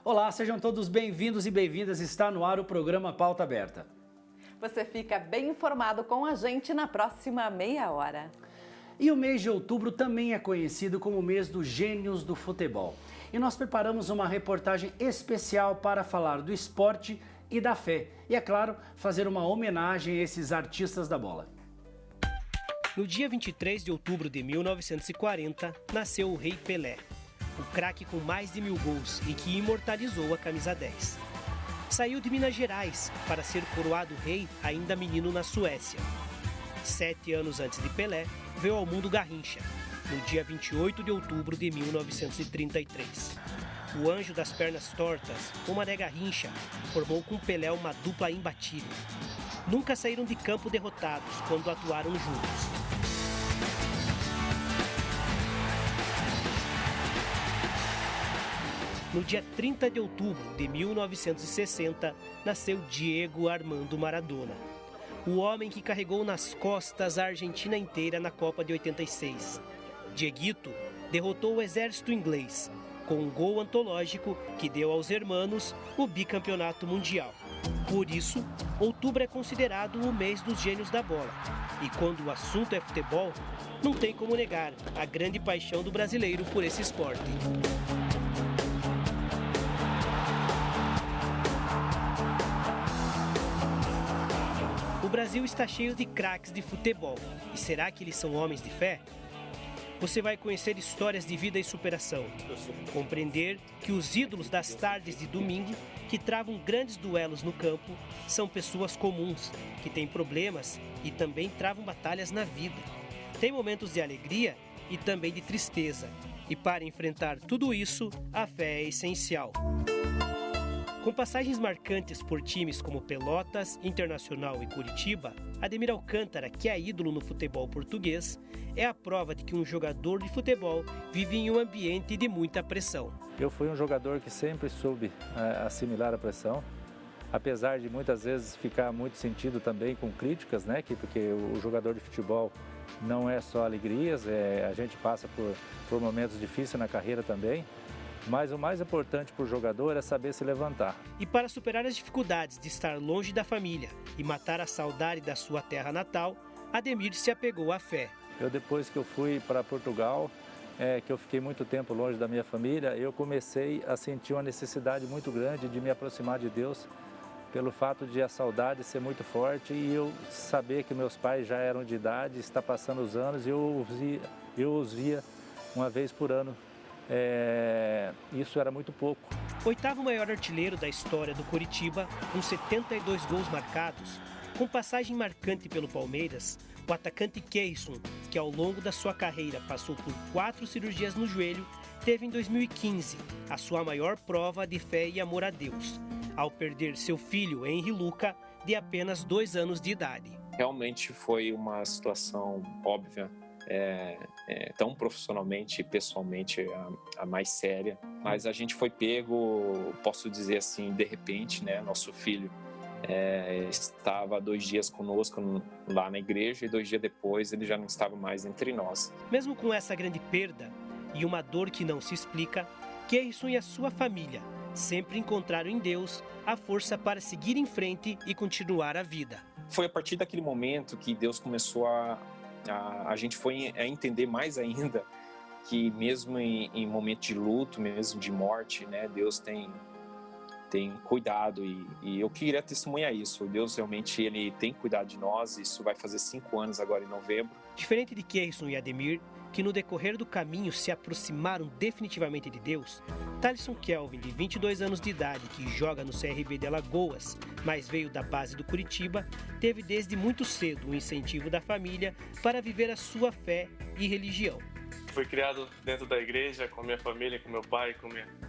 Olá, sejam todos bem-vindos e bem-vindas. Está no ar o programa Pauta Aberta. Você fica bem informado com a gente na próxima meia hora. E o mês de outubro também é conhecido como o mês dos gênios do futebol. E nós preparamos uma reportagem especial para falar do esporte e da fé. E, é claro, fazer uma homenagem a esses artistas da bola. No dia 23 de outubro de 1940, nasceu o Rei Pelé, o craque com mais de 1000 gols e que imortalizou a camisa 10. Saiu de Minas Gerais para ser coroado rei ainda menino na Suécia. 7 anos antes de Pelé, veio ao mundo Garrincha, no dia 28 de outubro de 1933. O anjo das pernas tortas, o Mané Garrincha, formou com Pelé uma dupla imbatível. Nunca saíram de campo derrotados quando atuaram juntos. No dia 30 de outubro de 1960, nasceu Diego Armando Maradona, o homem que carregou nas costas a Argentina inteira na Copa de 86. Dieguito derrotou o exército inglês com um gol antológico que deu aos hermanos o bicampeonato mundial. Por isso, outubro é considerado o mês dos gênios da bola. E quando o assunto é futebol, não tem como negar a grande paixão do brasileiro por esse esporte. O Brasil está cheio de craques de futebol. E será que eles são homens de fé? Você vai conhecer histórias de vida e superação. Compreender que os ídolos das tardes de domingo, que travam grandes duelos no campo, são pessoas comuns, que têm problemas e também travam batalhas na vida. Tem momentos de alegria e também de tristeza. E para enfrentar tudo isso, a fé é essencial. Com passagens marcantes por times como Pelotas, Internacional e Curitiba, Ademir Alcântara, que é ídolo no futebol português, é a prova de que um jogador de futebol vive em um ambiente de muita pressão. Eu fui um jogador que sempre soube assimilar a pressão, apesar de muitas vezes ficar muito sentido também com críticas, né? Porque o jogador de futebol não é só alegrias, a gente passa por momentos difíceis na carreira também. Mas o mais importante para o jogador é saber se levantar. E para superar as dificuldades de estar longe da família e matar a saudade da sua terra natal, Ademir se apegou à fé. Depois que eu fui para Portugal, que eu fiquei muito tempo longe da minha família, eu comecei a sentir uma necessidade muito grande de me aproximar de Deus, pelo fato de a saudade ser muito forte e eu saber que meus pais já eram de idade, está passando os anos e eu os via uma vez por ano. Isso era muito pouco. Oitavo maior artilheiro da história do Curitiba, com 72 gols marcados, com passagem marcante pelo Palmeiras, o atacante Keison, que ao longo da sua carreira passou por 4 cirurgias no joelho, teve em 2015 a sua maior prova de fé e amor a Deus, ao perder seu filho, Henri Luca, de apenas 2 anos de idade. Realmente foi uma situação óbvia. Tão profissionalmente e pessoalmente a mais séria, mas a gente foi pego, posso dizer assim, de repente, né? Nosso filho estava 2 dias conosco lá na igreja e 2 dias depois ele já não estava mais entre nós. Mesmo com essa grande perda e uma dor que não se explica, Keison e a sua família sempre encontraram em Deus a força para seguir em frente e continuar a vida. Foi a partir daquele momento que Deus começou a gente foi a entender mais ainda que mesmo em momento de luto, mesmo de morte, né, Deus tem cuidado e eu queria testemunhar isso. Deus realmente ele tem cuidado de nós. Isso vai fazer 5 anos agora em novembro. Diferente de Keison e Ademir, que no decorrer do caminho se aproximaram definitivamente de Deus, Thalisson Kelvin, de 22 anos de idade, que joga no CRB de Alagoas, mas veio da base do Curitiba, teve desde muito cedo o incentivo da família para viver a sua fé e religião. Fui criado dentro da igreja, com a minha família, com meu pai,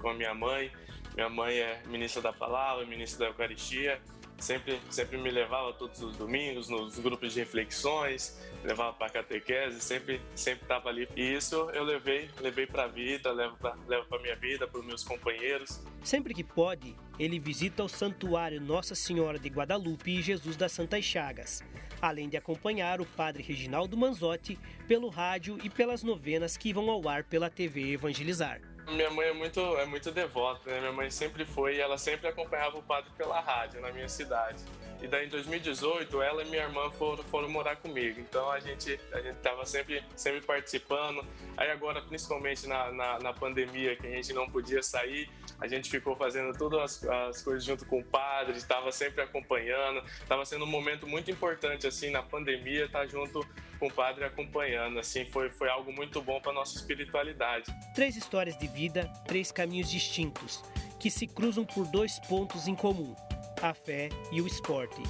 com a minha mãe. Minha mãe é ministra da palavra, ministra da Eucaristia. Sempre me levava todos os domingos nos grupos de reflexões, levava para catequese, sempre estava ali. E isso eu levei para a vida, levo para minha vida, para os meus companheiros. Sempre que pode, ele visita o Santuário Nossa Senhora de Guadalupe e Jesus das Santas Chagas, além de acompanhar o padre Reginaldo Manzotti pelo rádio e pelas novenas que vão ao ar pela TV Evangelizar. Minha mãe é muito devota, né? Minha mãe sempre foi e ela sempre acompanhava o padre pela rádio na minha cidade. E daí em 2018, ela e minha irmã foram morar comigo. Então a gente tava sempre participando. Aí agora, principalmente na pandemia, que a gente não podia sair, a gente ficou fazendo todas as coisas junto com o padre, estava sempre acompanhando. Estava sendo um momento muito importante, assim, na pandemia, estar junto com o padre acompanhando. Assim, foi algo muito bom para nossa espiritualidade. 3 histórias de vida, 3 caminhos distintos, que se cruzam por 2 pontos em comum: a fé e o esporte.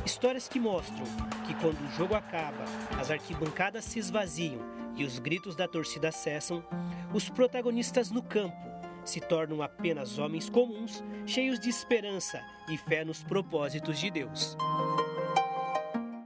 Histórias que mostram que quando o jogo acaba, as arquibancadas se esvaziam e os gritos da torcida cessam, os protagonistas no campo se tornam apenas homens comuns, cheios de esperança e fé nos propósitos de Deus.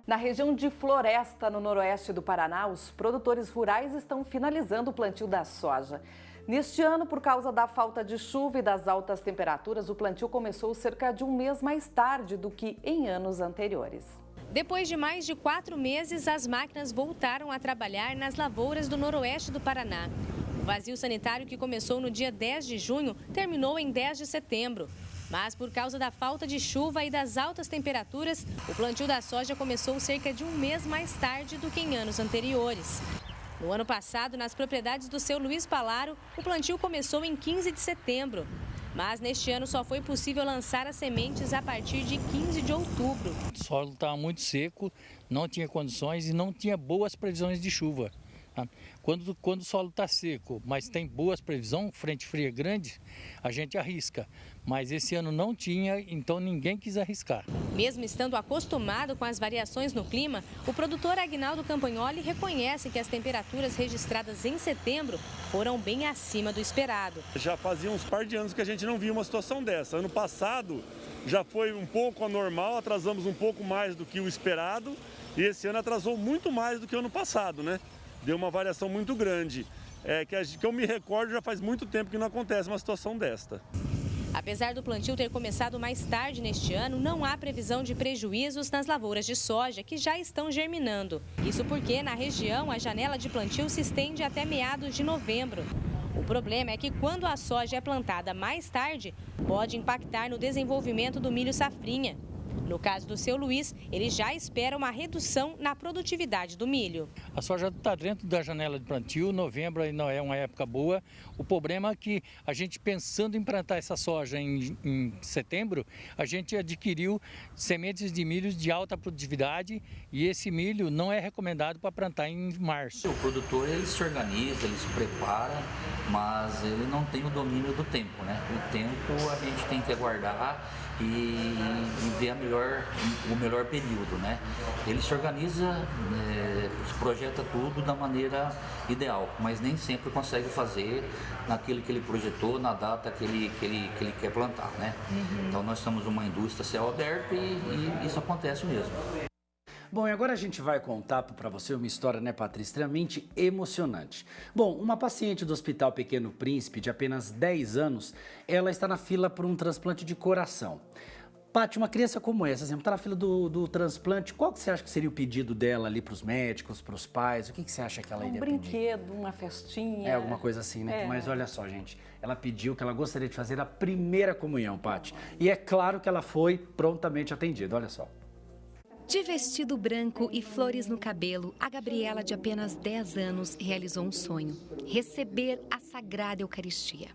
Na região de Floresta, no noroeste do Paraná, os produtores rurais estão finalizando o plantio da soja. Neste ano, por causa da falta de chuva e das altas temperaturas, o plantio começou cerca de um mês mais tarde do que em anos anteriores. Depois de mais de 4 meses, as máquinas voltaram a trabalhar nas lavouras do noroeste do Paraná. O vazio sanitário, que começou no dia 10 de junho, terminou em 10 de setembro. Mas por causa da falta de chuva e das altas temperaturas, o plantio da soja começou cerca de um mês mais tarde do que em anos anteriores. No ano passado, nas propriedades do seu Luiz Palaro, o plantio começou em 15 de setembro. Mas neste ano só foi possível lançar as sementes a partir de 15 de outubro. O solo estava muito seco, não tinha condições e não tinha boas previsões de chuva. Quando o solo está seco, mas tem boas previsões, frente fria grande, a gente arrisca. Mas esse ano não tinha, então ninguém quis arriscar. Mesmo estando acostumado com as variações no clima, o produtor Agnaldo Campagnoli reconhece que as temperaturas registradas em setembro foram bem acima do esperado. Já fazia uns par de anos que a gente não via uma situação dessa. Ano passado já foi um pouco anormal, atrasamos um pouco mais do que o esperado e esse ano atrasou muito mais do que o ano passado, né? Deu uma variação muito grande. Que eu me recordo, já faz muito tempo que não acontece uma situação desta. Apesar do plantio ter começado mais tarde neste ano, não há previsão de prejuízos nas lavouras de soja, que já estão germinando. Isso porque, na região, a janela de plantio se estende até meados de novembro. O problema é que quando a soja é plantada mais tarde, pode impactar no desenvolvimento do milho safrinha. No caso do seu Luiz, ele já espera uma redução na produtividade do milho. A soja está dentro da janela de plantio, novembro não é uma época boa. O problema é que a gente, pensando em plantar essa soja em setembro, a gente adquiriu sementes de milho de alta produtividade e esse milho não é recomendado para plantar em março. O produtor ele se organiza, ele se prepara, mas ele não tem o domínio do tempo, né? O tempo a gente tem que aguardar e ver o melhor período, né? Ele se organiza, projeta tudo da maneira ideal, mas nem sempre consegue fazer naquilo que ele projetou, na data que ele quer plantar, né? Então nós somos uma indústria céu aberto e isso acontece mesmo. Bom, e agora a gente vai contar para você uma história, né, Patrícia, extremamente emocionante. Bom, uma paciente do Hospital Pequeno Príncipe, de apenas 10 anos, ela está na fila por um transplante de coração. Paty, uma criança como essa, está na fila do transplante, qual que você acha que seria o pedido dela ali para os médicos, para os pais? O que você acha que ela iria pedir? Um brinquedo, uma festinha. Alguma coisa assim, né? Mas olha só, gente, ela pediu que ela gostaria de fazer a primeira comunhão, Paty. E é claro que ela foi prontamente atendida, olha só. De vestido branco e flores no cabelo, a Gabriela, de apenas 10 anos, realizou um sonho: receber a Sagrada Eucaristia.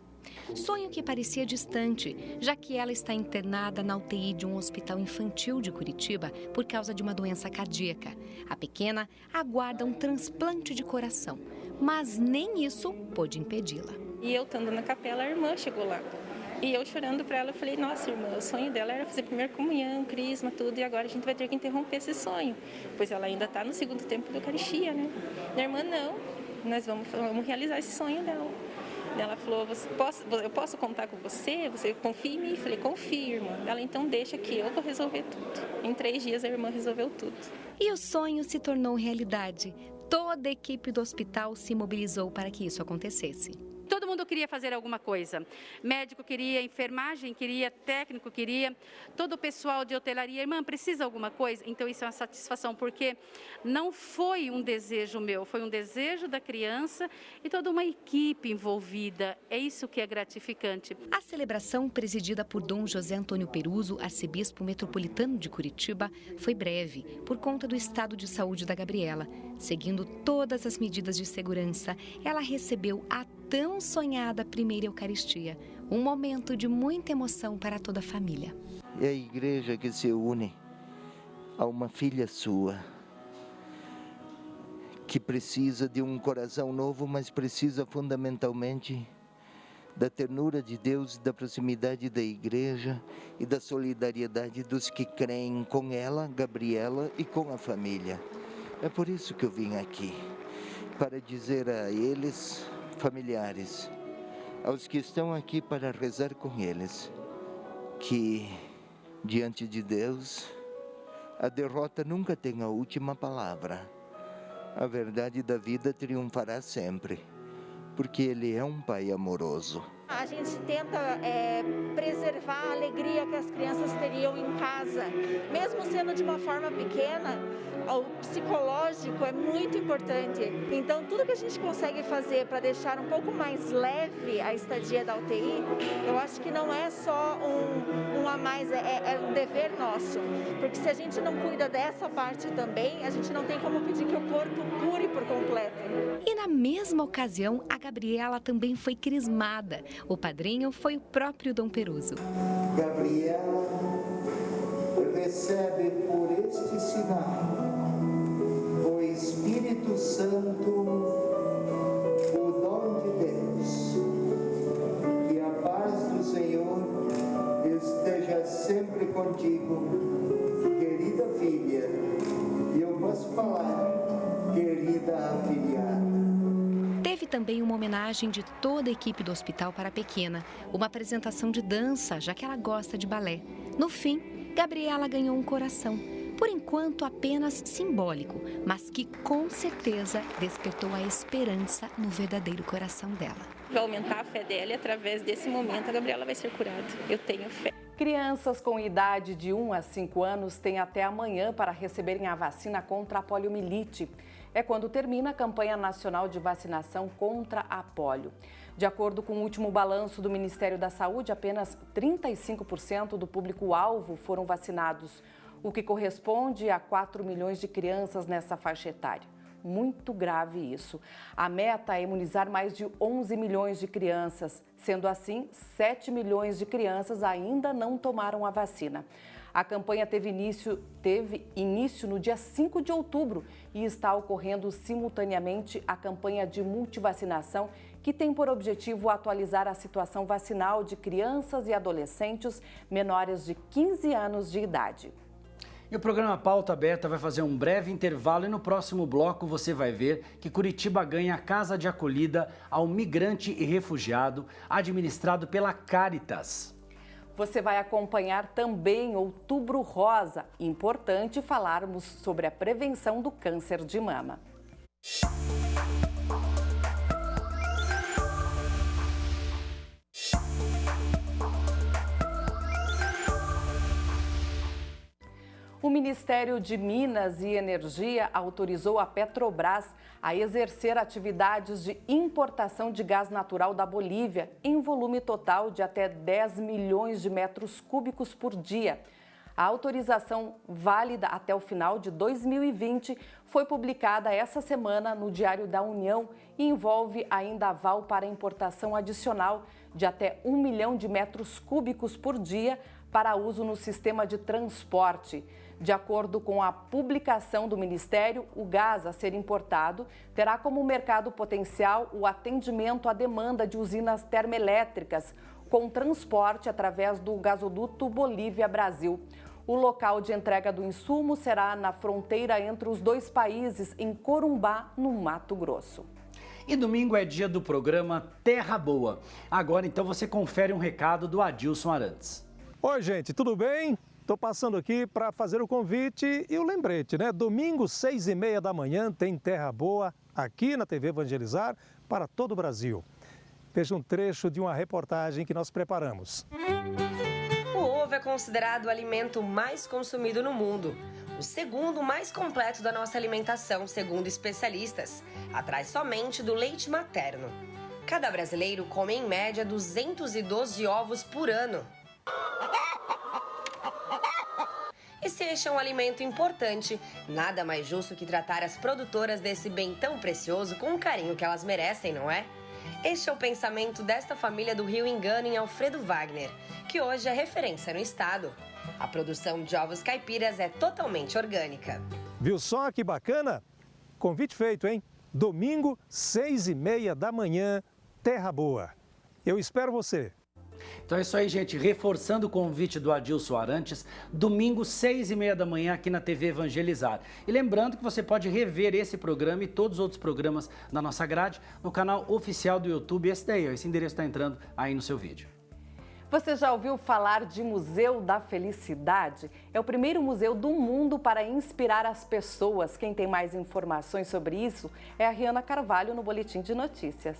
Sonho que parecia distante, já que ela está internada na UTI de um hospital infantil de Curitiba por causa de uma doença cardíaca. A pequena aguarda um transplante de coração, mas nem isso pôde impedi-la. E eu estando na capela, a irmã chegou lá. E eu chorando para ela, eu falei, nossa, irmã, o sonho dela era fazer primeira comunhão, crisma, tudo, e agora a gente vai ter que interromper esse sonho, pois ela ainda está no segundo tempo da Eucaristia, né? E a irmã, não, nós vamos realizar esse sonho dela. Ela falou, eu posso contar com você? Você confia em mim? Eu falei, confia, irmã. Ela, então deixa que eu vou resolver tudo. Em 3 dias a irmã resolveu tudo. E o sonho se tornou realidade. Toda a equipe do hospital se mobilizou para que isso acontecesse. Todo mundo mundo queria fazer alguma coisa. Médico queria, enfermagem queria, técnico queria, todo o pessoal de hotelaria, irmã, precisa alguma coisa? Então isso é uma satisfação, porque não foi um desejo meu, foi um desejo da criança e toda uma equipe envolvida. É isso que é gratificante. A celebração, presidida por Dom José Antônio Peruso, arcebispo metropolitano de Curitiba, foi breve, por conta do estado de saúde da Gabriela. Seguindo todas as medidas de segurança, ela recebeu a tão sonhada primeira Eucaristia, um momento de muita emoção para toda a família. É a igreja que se une a uma filha sua, que precisa de um coração novo, mas precisa fundamentalmente da ternura de Deus, da proximidade da igreja e da solidariedade dos que creem com ela, Gabriela, e com a família. É por isso que eu vim aqui, para dizer a eles, familiares, aos que estão aqui para rezar com eles, que diante de Deus a derrota nunca tem a última palavra. A verdade da vida triunfará sempre, porque Ele é um Pai amoroso. A gente tenta preservar a alegria que as crianças teriam em casa, mesmo sendo de uma forma pequena. O psicológico é muito importante. Então, tudo que a gente consegue fazer para deixar um pouco mais leve a estadia da UTI, eu acho que não é só um a mais, é um dever nosso. Porque se a gente não cuida dessa parte também, a gente não tem como pedir que o corpo cure por completo. E na mesma ocasião, a Gabriela também foi crismada. O padrinho foi o próprio Dom Peruso. Gabriela recebe por este sinal o Espírito Santo, o dom de Deus. Que a paz do Senhor esteja sempre contigo, querida filha. E eu posso falar, querida afilhada. Teve também uma homenagem de toda a equipe do hospital para a pequena, uma apresentação de dança, já que ela gosta de balé. No fim, Gabriela ganhou um coração, por enquanto apenas simbólico, mas que com certeza despertou a esperança no verdadeiro coração dela. Vai aumentar a fé dela e através desse momento a Gabriela vai ser curada. Eu tenho fé. Crianças com idade de 1 a 5 anos têm até amanhã para receberem a vacina contra a poliomielite. É quando termina a campanha nacional de vacinação contra a polio. De acordo com o último balanço do Ministério da Saúde, apenas 35% do público-alvo foram vacinados, o que corresponde a 4 milhões de crianças nessa faixa etária. Muito grave isso. A meta é imunizar mais de 11 milhões de crianças. Sendo assim, 7 milhões de crianças ainda não tomaram a vacina. A campanha teve início no dia 5 de outubro e está ocorrendo simultaneamente a campanha de multivacinação, que tem por objetivo atualizar a situação vacinal de crianças e adolescentes menores de 15 anos de idade. E o programa Pauta Aberta vai fazer um breve intervalo e no próximo bloco você vai ver que Curitiba ganha a casa de acolhida ao migrante e refugiado administrado pela Caritas. Você vai acompanhar também Outubro Rosa. Importante falarmos sobre a prevenção do câncer de mama. O Ministério de Minas e Energia autorizou a Petrobras a exercer atividades de importação de gás natural da Bolívia em volume total de até 10 milhões de metros cúbicos por dia. A autorização, válida até o final de 2020, foi publicada essa semana no Diário da União e envolve ainda aval para importação adicional de até 1 milhão de metros cúbicos por dia para uso no sistema de transporte. De acordo com a publicação do Ministério, o gás a ser importado terá como mercado potencial o atendimento à demanda de usinas termoelétricas, com transporte através do gasoduto Bolívia-Brasil. O local de entrega do insumo será na fronteira entre os dois países, em Corumbá, no Mato Grosso. E domingo é dia do programa Terra Boa. Agora, então, você confere um recado do Adilson Arantes. Oi, gente, tudo bem? Estou passando aqui para fazer o convite e o lembrete, né? Domingo, 6h30 da manhã, tem Terra Boa aqui na TV Evangelizar para todo o Brasil. Veja um trecho de uma reportagem que nós preparamos. O ovo é considerado o alimento mais consumido no mundo. O segundo mais completo da nossa alimentação, segundo especialistas, atrás somente do leite materno. Cada brasileiro come em média 212 ovos por ano. E se este é um alimento importante, nada mais justo que tratar as produtoras desse bem tão precioso com o carinho que elas merecem, não é? Este é o pensamento desta família do Rio Engano em Alfredo Wagner, que hoje é referência no estado. A produção de ovos caipiras é totalmente orgânica. Viu só que bacana? Convite feito, hein? Domingo, 6h30 da manhã, Terra Boa. Eu espero você. Então é isso aí, gente. Reforçando o convite do Adilson Arantes, domingo, 6h30 da manhã, aqui na TV Evangelizar. E lembrando que você pode rever esse programa e todos os outros programas da nossa grade no canal oficial do YouTube. Esse daí, ó, esse endereço está entrando aí no seu vídeo. Você já ouviu falar de Museu da Felicidade? É o primeiro museu do mundo para inspirar as pessoas. Quem tem mais informações sobre isso é a Riana Carvalho no Boletim de Notícias.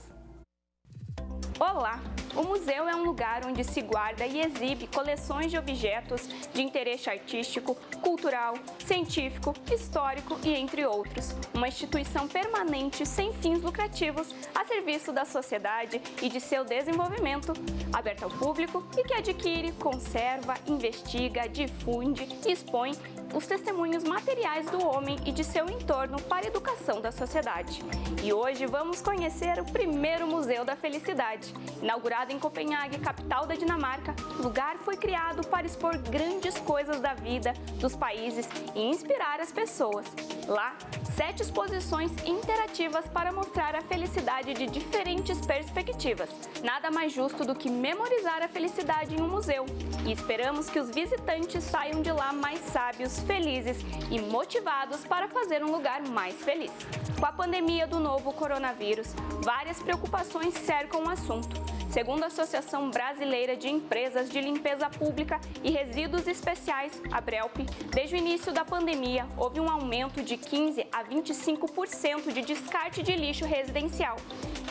Olá! O museu é um lugar onde se guarda e exibe coleções de objetos de interesse artístico, cultural, científico, histórico e entre outros. Uma instituição permanente sem fins lucrativos a serviço da sociedade e de seu desenvolvimento, aberta ao público e que adquire, conserva, investiga, difunde e expõe os testemunhos materiais do homem e de seu entorno para a educação da sociedade. E hoje vamos conhecer o primeiro Museu da Felicidade. Inaugurado em Copenhague, capital da Dinamarca, o lugar foi criado para expor grandes coisas da vida, dos países e inspirar as pessoas. Lá, 7 exposições interativas para mostrar a felicidade de diferentes perspectivas. Nada mais justo do que memorizar a felicidade em um museu. E esperamos que os visitantes saiam de lá mais sábios, felizes e motivados para fazer um lugar mais feliz. Com a pandemia do novo coronavírus, várias preocupações cercam o assunto. Segundo a Associação Brasileira de Empresas de Limpeza Pública e Resíduos Especiais, a Brelp, desde o início da pandemia, houve um aumento de 15% a 25% de descarte de lixo residencial.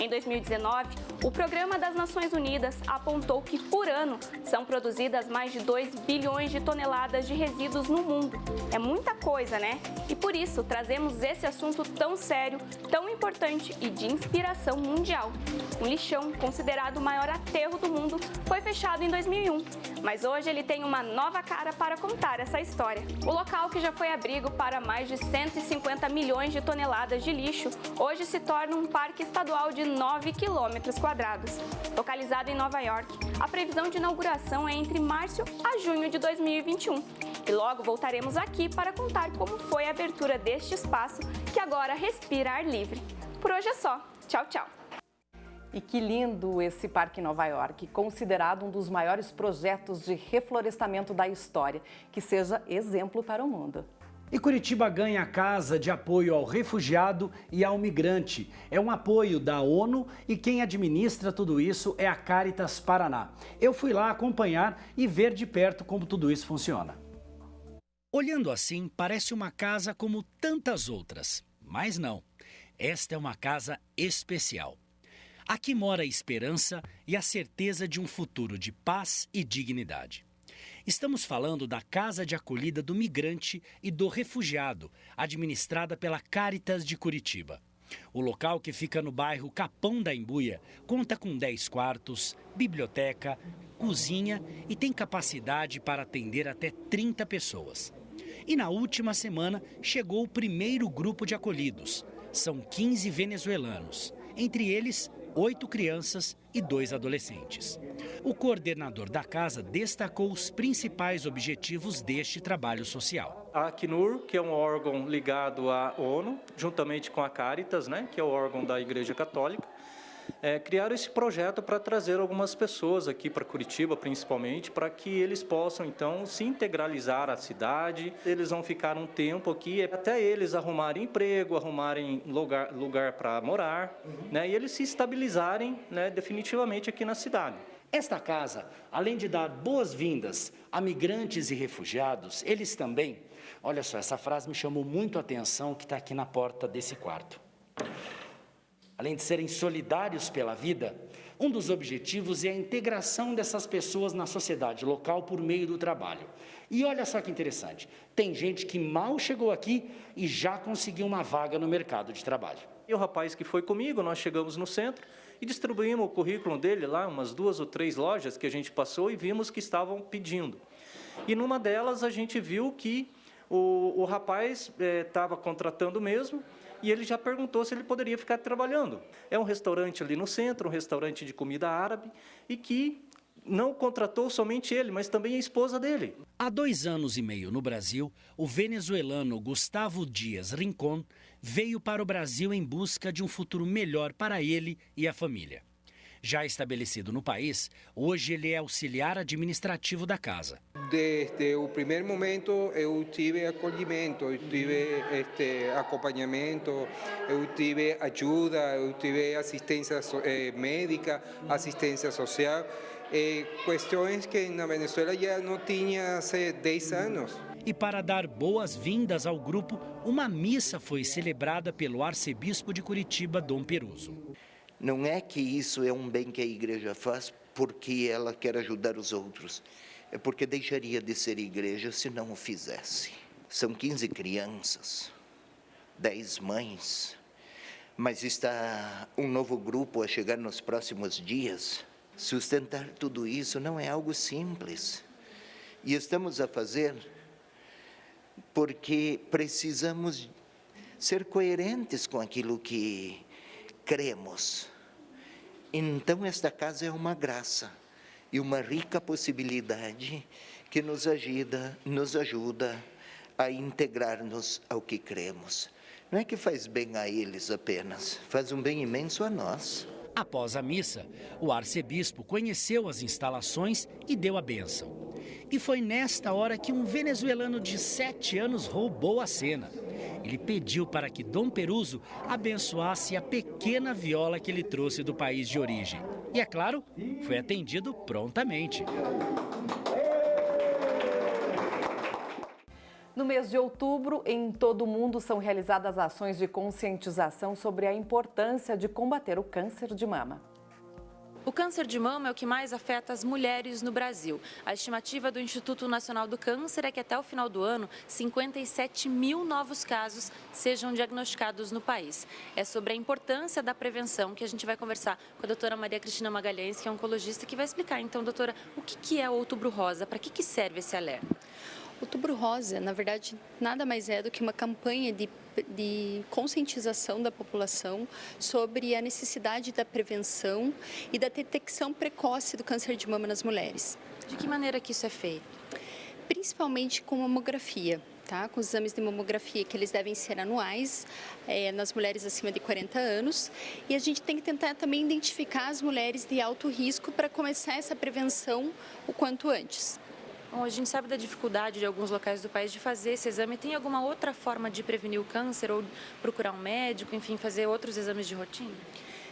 Em 2019, o Programa das Nações Unidas apontou que, por ano, são produzidas mais de 2 bilhões de toneladas de resíduos no mundo. É muita coisa, né? E por isso trazemos esse assunto tão sério, tão importante e de inspiração mundial. Um lixão, considerado o maior aterro do mundo, foi fechado em 2001, mas hoje ele tem uma nova cara para contar essa história. O local, que já foi abrigo para mais de 150 milhões de toneladas de lixo, hoje se torna um parque estadual de 9 quilômetros quadrados. Localizado em Nova York, a previsão de inauguração é entre março a junho de 2021. E logo voltaremos aqui para contar como foi a abertura deste espaço, que agora respira ar livre. Por hoje é só. Tchau, tchau! E que lindo esse parque em Nova York, considerado um dos maiores projetos de reflorestamento da história. Que seja exemplo para o mundo. E Curitiba ganha a Casa de Apoio ao Refugiado e ao Migrante. É um apoio da ONU e quem administra tudo isso é a Caritas Paraná. Eu fui lá acompanhar e ver de perto como tudo isso funciona. Olhando assim, parece uma casa como tantas outras, mas não. Esta é uma casa especial. Aqui mora a esperança e a certeza de um futuro de paz e dignidade. Estamos falando da Casa de Acolhida do Migrante e do Refugiado, administrada pela Caritas de Curitiba. O local, que fica no bairro Capão da Embuia, conta com 10 quartos, biblioteca, cozinha e tem capacidade para atender até 30 pessoas. E na última semana chegou o primeiro grupo de acolhidos. São 15 venezuelanos, entre eles 8 crianças e 2 adolescentes. O coordenador da casa destacou os principais objetivos deste trabalho social. A Acnur, que é um órgão ligado à ONU, juntamente com a Caritas, que é o órgão da Igreja Católica, criaram esse projeto para trazer algumas pessoas aqui para Curitiba, principalmente, para que eles possam, então, se integralizar à cidade. Eles vão ficar um tempo aqui, até eles arrumarem emprego, arrumarem lugar para morar, e eles se estabilizarem, definitivamente aqui na cidade. Esta casa, além de dar boas-vindas a migrantes e refugiados, eles também... Olha só, essa frase me chamou muito a atenção, que está aqui na porta desse quarto. Além de serem solidários pela vida, um dos objetivos é a integração dessas pessoas na sociedade local por meio do trabalho. E olha só que interessante, tem gente que mal chegou aqui e já conseguiu uma vaga no mercado de trabalho. E o rapaz que foi comigo, nós chegamos no centro e distribuímos o currículo dele lá, umas 2 ou 3 lojas que a gente passou e vimos que estavam pedindo. E numa delas a gente viu que o rapaz estava contratando mesmo e ele já perguntou se ele poderia ficar trabalhando. É um restaurante ali no centro, um restaurante de comida árabe e que não contratou somente ele, mas também a esposa dele. Há 2 anos e meio no Brasil, o venezuelano Gustavo Dias Rincón veio para o Brasil em busca de um futuro melhor para ele e a família. Já estabelecido no país, hoje ele é auxiliar administrativo da casa. Desde o primeiro momento eu tive acolhimento, eu tive acompanhamento, eu tive ajuda, eu tive assistência médica, assistência social, questões que na Venezuela já não tinha há 10 anos. E para dar boas-vindas ao grupo, uma missa foi celebrada pelo arcebispo de Curitiba, Dom Peruso. Não é que isso é um bem que a igreja faz porque ela quer ajudar os outros. É porque deixaria de ser igreja se não o fizesse. São 15 crianças, 10 mães, mas está um novo grupo a chegar nos próximos dias. Sustentar tudo isso não é algo simples. E estamos a fazer porque precisamos ser coerentes com aquilo que cremos. Então, esta casa é uma graça e uma rica possibilidade que nos ajuda a integrar-nos ao que cremos. Não é que faz bem a eles apenas, faz um bem imenso a nós. Após a missa, o arcebispo conheceu as instalações e deu a bênção. E foi nesta hora que um venezuelano de 7 anos roubou a cena. Ele pediu para que Dom Peruso abençoasse a pequena viola que ele trouxe do país de origem. E, é claro, foi atendido prontamente. No mês de outubro, em todo o mundo, são realizadas ações de conscientização sobre a importância de combater o câncer de mama. O câncer de mama é o que mais afeta as mulheres no Brasil. A estimativa do Instituto Nacional do Câncer é que até o final do ano, 57 mil novos casos sejam diagnosticados no país. É sobre a importância da prevenção que a gente vai conversar com a doutora Maria Cristina Magalhães, que é oncologista, que vai explicar. Então, doutora, o que é o Outubro Rosa? Para que serve esse alerta? Outubro Rosa, na verdade, nada mais é do que uma campanha de conscientização da população sobre a necessidade da prevenção e da detecção precoce do câncer de mama nas mulheres. De que maneira que isso é feito? Principalmente com mamografia, tá? Com os exames de mamografia, que eles devem ser anuais nas mulheres acima de 40 anos. E a gente tem que tentar também identificar as mulheres de alto risco para começar essa prevenção o quanto antes. Bom, a gente sabe da dificuldade de alguns locais do país de fazer esse exame. Tem alguma outra forma de prevenir o câncer ou procurar um médico, enfim, fazer outros exames de rotina?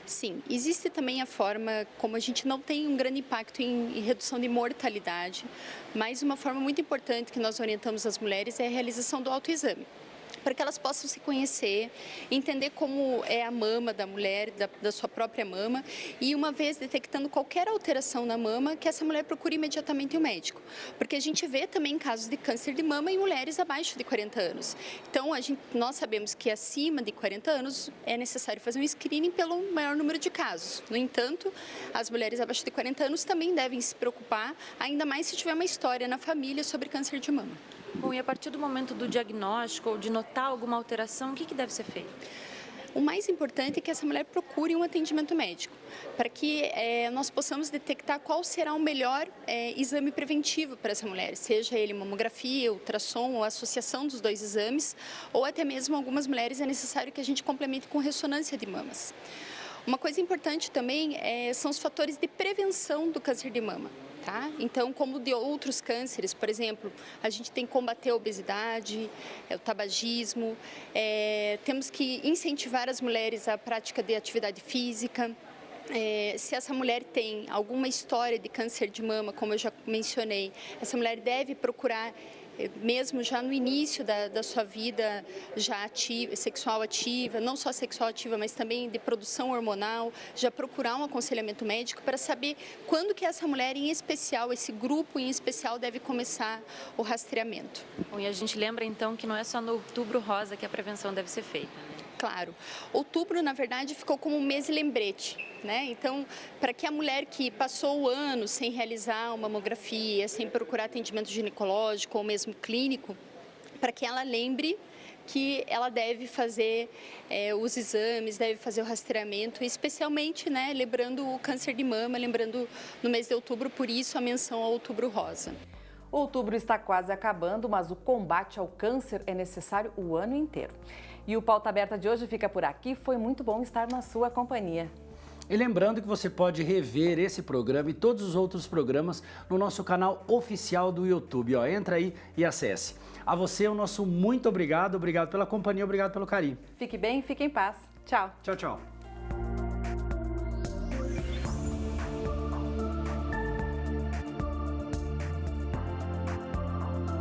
Sim, existe também a forma, como a gente não tem um grande impacto em redução de mortalidade, mas uma forma muito importante que nós orientamos as mulheres é a realização do autoexame, para que elas possam se conhecer, entender como é a mama da mulher, da sua própria mama, e uma vez detectando qualquer alteração na mama, que essa mulher procure imediatamente o médico. Porque a gente vê também casos de câncer de mama em mulheres abaixo de 40 anos. Então, nós sabemos que acima de 40 anos é necessário fazer um screening pelo maior número de casos. No entanto, as mulheres abaixo de 40 anos também devem se preocupar, ainda mais se tiver uma história na família sobre câncer de mama. Bom, e a partir do momento do diagnóstico ou de notar alguma alteração, o que deve ser feito? O mais importante é que essa mulher procure um atendimento médico, para que nós possamos detectar qual será o melhor exame preventivo para essa mulher, seja ele mamografia, ultrassom ou associação dos dois exames, ou até mesmo algumas mulheres é necessário que a gente complemente com ressonância de mamas. Uma coisa importante também são os fatores de prevenção do câncer de mama. Tá? Então, como de outros cânceres, por exemplo, a gente tem que combater a obesidade, o tabagismo, temos que incentivar as mulheres à prática de atividade física. Se essa mulher tem alguma história de câncer de mama, como eu já mencionei, essa mulher deve procurar mesmo já no início da sua vida já ativa, sexual ativa, não só sexual ativa, mas também de produção hormonal, já procurar um aconselhamento médico para saber quando que essa mulher em especial, esse grupo em especial deve começar o rastreamento. Bom, e a gente lembra então que não é só no Outubro Rosa que a prevenção deve ser feita. Claro. Outubro, na verdade, ficou como um mês lembrete, né? Então, para que a mulher que passou o ano sem realizar uma mamografia, sem procurar atendimento ginecológico ou mesmo clínico, para que ela lembre que ela deve fazer os exames, deve fazer o rastreamento, especialmente, né, lembrando o câncer de mama, lembrando no mês de outubro, por isso a menção ao Outubro Rosa. Outubro está quase acabando, mas o combate ao câncer é necessário o ano inteiro. E o Pauta Aberta de hoje fica por aqui. Foi muito bom estar na sua companhia. E lembrando que você pode rever esse programa e todos os outros programas no nosso canal oficial do YouTube. Entra aí e acesse. A você, o nosso muito obrigado. Obrigado pela companhia, obrigado pelo carinho. Fique bem, fique em paz. Tchau. Tchau, tchau.